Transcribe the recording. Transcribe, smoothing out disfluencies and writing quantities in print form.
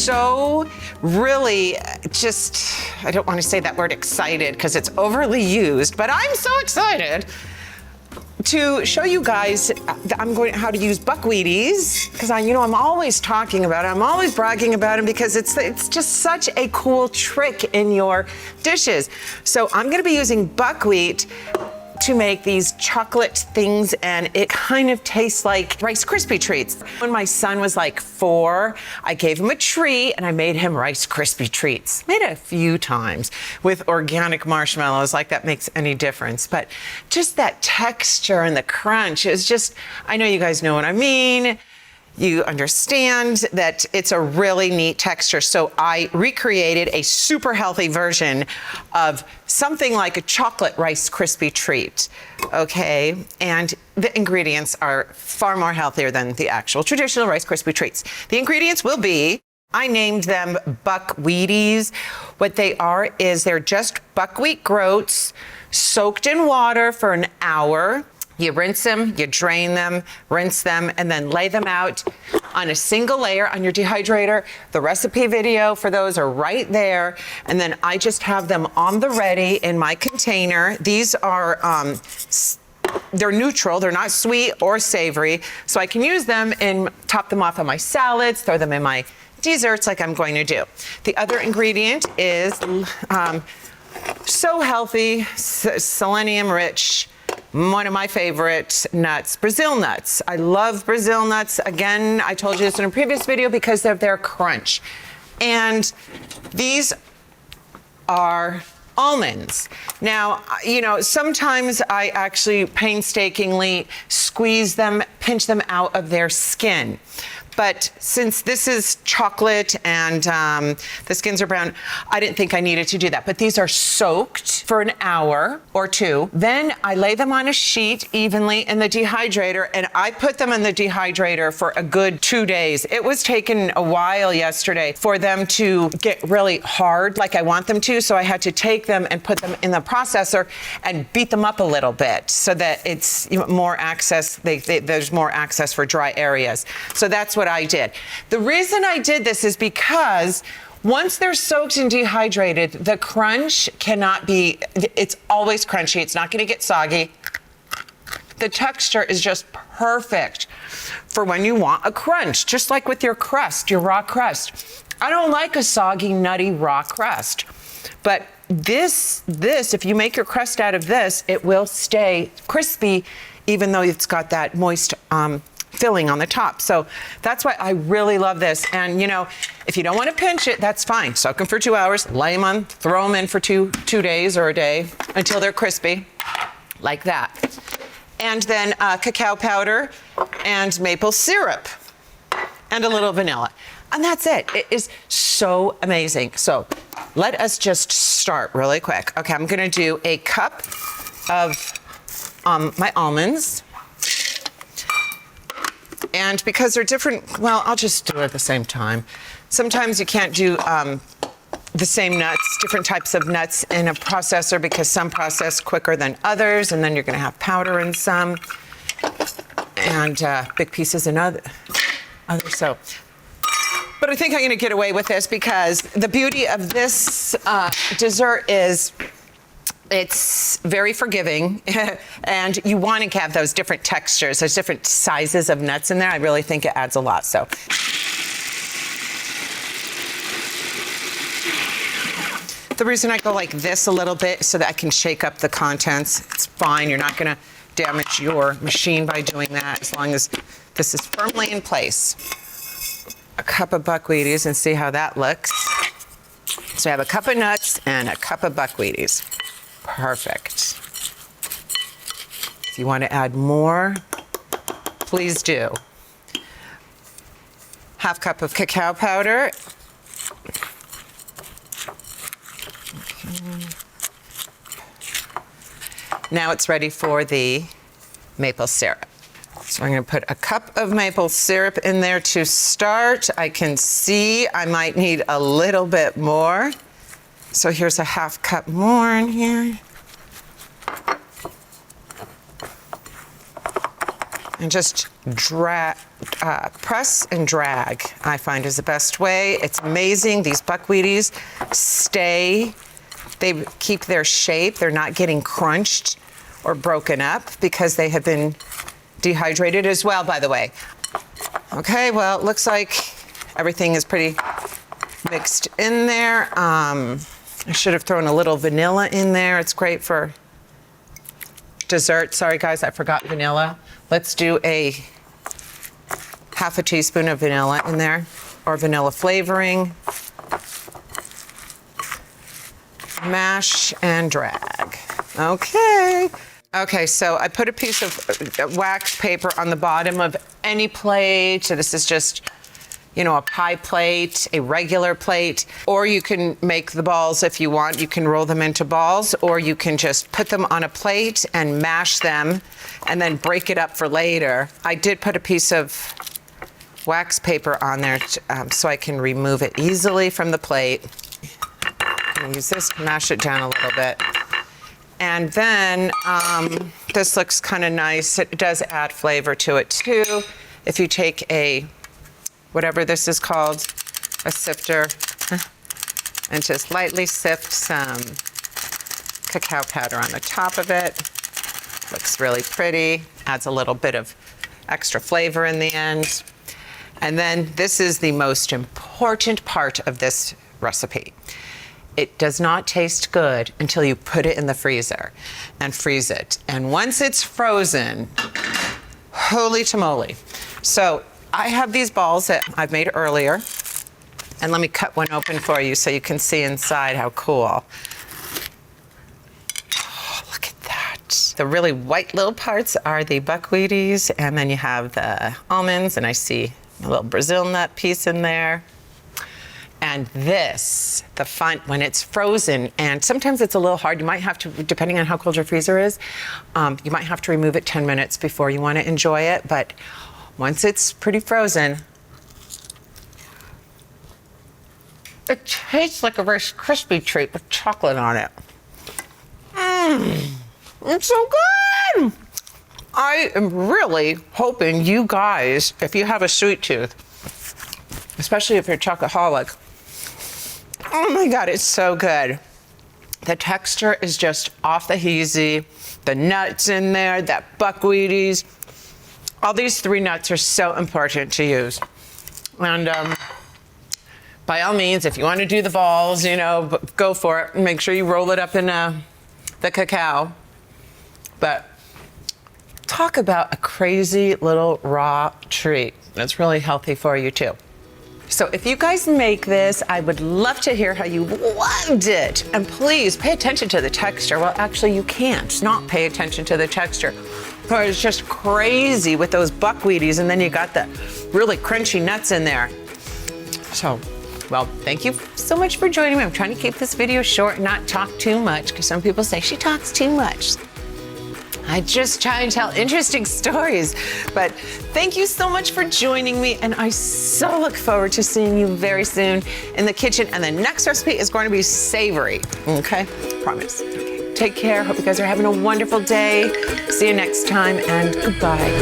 so really just, I don't want to say that word excited because it's overly used, but I'm so excited to show you guys how to use buckwheaties, because I'm always talking about it. I'm always bragging about it because it's just such a cool trick in your dishes. So I'm going to be using buckwheat to make these chocolate things, and it kind of tastes like Rice Krispie treats. When my son was like 4, I gave him a treat and I made him Rice Krispie treats. Made it a few times with organic marshmallows, like that makes any difference. But just that texture and the crunch is just, I know you guys know what I mean. You understand that it's a really neat texture. So I recreated a super healthy version of something like a chocolate Rice Krispie treat, okay? And the ingredients are far more healthier than the actual traditional Rice Krispie treats. The ingredients will be, I named them buckwheaties. What they are is they're just buckwheat groats soaked in water for an hour. You rinse them, you drain them, rinse them, and then lay them out on a single layer on your dehydrator. The recipe video for those are right there. And then I just have them on the ready in my container. These are, they're neutral, they're not sweet or savory. So I can use them and top them off on my salads, throw them in my desserts like I'm going to do. The other ingredient is so healthy, selenium rich, one of my favorite nuts, Brazil nuts. I love Brazil nuts. Again, I told you this in a previous video because of their crunch. And these are almonds. Now, sometimes I actually painstakingly squeeze them, pinch them out of their skin. But since this is chocolate and the skins are brown, I didn't think I needed to do that. But these are soaked for an hour or 2. Then I lay them on a sheet evenly in the dehydrator, and I put them in the dehydrator for a good 2 days. It was taking a while yesterday for them to get really hard like I want them to, so I had to take them and put them in the processor and beat them up a little bit so that it's more access, there's more access for dry areas. So that's what I did. The reason I did this is because once they're soaked and dehydrated, the crunch cannot be, it's always crunchy. It's not going to get soggy. The texture is just perfect for when you want a crunch, just like with your crust, your raw crust. I don't like a soggy, nutty, raw crust. But this, if you make your crust out of this, it will stay crispy, even though it's got that moist filling on the top. So that's why I really love this. And if you don't want to pinch it, that's fine. Soak them for 2 hours, lay them on, throw them in for two days or a day until they're crispy, like that. And then cacao powder and maple syrup and a little vanilla. And that's it. It is so amazing. So let us just start really quick. Okay, I'm gonna do a cup of my almonds. And because they're different, well, I'll just do it at the same time. Sometimes you can't do the same nuts, different types of nuts in a processor because some process quicker than others, and then you're gonna have powder in some, and big pieces in others. So, but I think I'm gonna get away with this because the beauty of this dessert is it's very forgiving, and you want to have those different textures. There's different sizes of nuts in there. I really think it adds a lot. So the reason I go like this a little bit so that I can shake up the contents. It's fine. You're not going to damage your machine by doing that as long as this is firmly in place. A cup of buckwheaties, and see how that looks. So I have a cup of nuts and a cup of buckwheaties. Perfect. If you want to add more, please do. Half cup of cacao powder. Now it's ready for the maple syrup. So I'm going to put a cup of maple syrup in there to start. I can see I might need a little bit more. So here's a half cup more in here. and just press and drag, I find is the best way. It's amazing. These buckwheaties they keep their shape. They're not getting crunched or broken up because they have been dehydrated as well, by the way. Okay, well, it looks like everything is pretty mixed in there. I should have thrown a little vanilla in there. It's great for dessert. Sorry guys, I forgot vanilla. Let's do a half a teaspoon of vanilla in there, or vanilla flavoring. Mash and drag. Okay. Okay, so I put a piece of wax paper on the bottom of any plate. So this is just, a pie plate, a regular plate, or you can make the balls if you want. You can roll them into balls, or you can just put them on a plate and mash them and then break it up for later. I did put a piece of wax paper on there so I can remove it easily from the plate. I'm gonna use this to mash it down a little bit. And then this looks kind of nice. It does add flavor to it too. If you take whatever this is called, a sifter, and just lightly sift some cacao powder on the top of it. Looks really pretty, adds a little bit of extra flavor in the end. And then this is the most important part of this recipe. It does not taste good until you put it in the freezer and freeze it. And once it's frozen, holy tamale. So I have these balls that I've made earlier, and let me cut one open for you so you can see inside how cool. Oh, look at that. The really white little parts are the buckwheaties, and then you have the almonds, and I see a little Brazil nut piece in there. And this, the fun, when it's frozen, and sometimes it's a little hard, you might have to, depending on how cold your freezer is, you might have to remove it 10 minutes before you want to enjoy it, but once it's pretty frozen, it tastes like a Rice Krispie treat with chocolate on it. It's so good! I am really hoping you guys, if you have a sweet tooth, especially if you're a chocoholic, oh my God, it's so good. The texture is just off the hazy. The nuts in there, that buckwheaties. All these 3 nuts are so important to use. And by all means, if you want to do the balls, go for it. Make sure you roll it up in the cacao. But talk about a crazy little raw treat. That's really healthy for you too. So if you guys make this, I would love to hear how you loved it. And please pay attention to the texture. Well, actually, you can't not pay attention to the texture. Because it's just crazy with those buckwheaties, and then you got the really crunchy nuts in there. So, well, thank you so much for joining me. I'm trying to keep this video short and not talk too much, because some people say she talks too much. I just try and tell interesting stories. But thank you so much for joining me, and I so look forward to seeing you very soon in the kitchen. And the next recipe is going to be savory, okay? Promise. Okay. Take care. Hope you guys are having a wonderful day. See you next time, and goodbye.